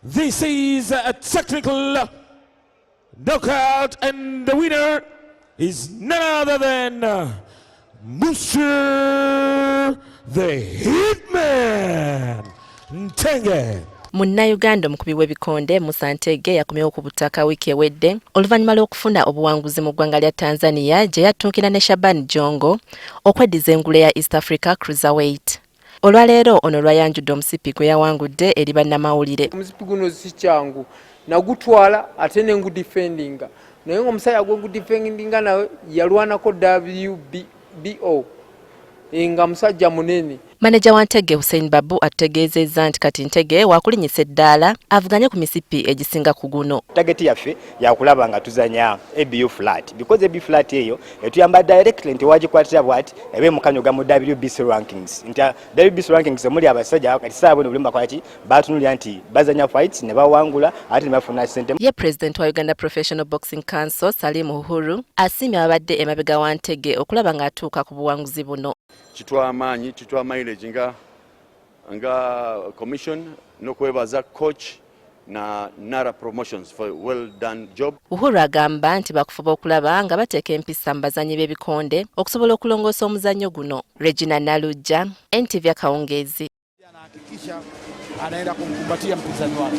This is a technical knockout, and the winner is none other than Musa the Hitman Ntege. Munnayuganda Omukubi w'ebikonde Musa Ntege yakomyewo ku butaka wiiki ewedde oluvannyuma lw'okufuna obuwanguzi mu ggwanga lya Tanzania gye yattunkira ne Shaban Jongo okweddiza engule ya East Africa Cruiserweight. Olwaleero ono lwayanjudde omusipi gwe yawangudde eri bannamawulire. Omusipi guno si kyangu nagutwala ate ne ngudifendinga naye ng'omusajja gwe ngudifendinga nawe yalwanako WBO nga musajja munene. Maneja wa Ntege Hussein Babu ategeezezza nti kati Ntege wakulinyisa eddaala avuganye ku misipi egisinga ku guno. Tageti yaffe yakulaba nga tuzanya ABU flat because ABU flat eyo etuyamba directly nti wagikwatira bwati ebe mukanyoga mu WBC rankings. Nti WBC rankings omuli abasajja kati saabo ne bulimba kwaki batunulya nti bazanya fights ne bawangula ate ne bafuna sente. Ye President wa Uganda Professional Boxing Council Salim Uhuru asiimye ababadde emabega wa Ntege okulaba ng'atuuka ku buwanguzi buno. Chitwa mileage nga commission n'okwebaza coach na Nara Promotions for well done job. Uhuru agamba nti bakufuba okulaba nga bateeka empisa mu bazanyi b'ebikonde okusobola okulongoosa omuzannyo guno. Regina Nalujja, NTV Akawungeezi. Anahakikisha anaenda kumkumbatia mpinzani wake.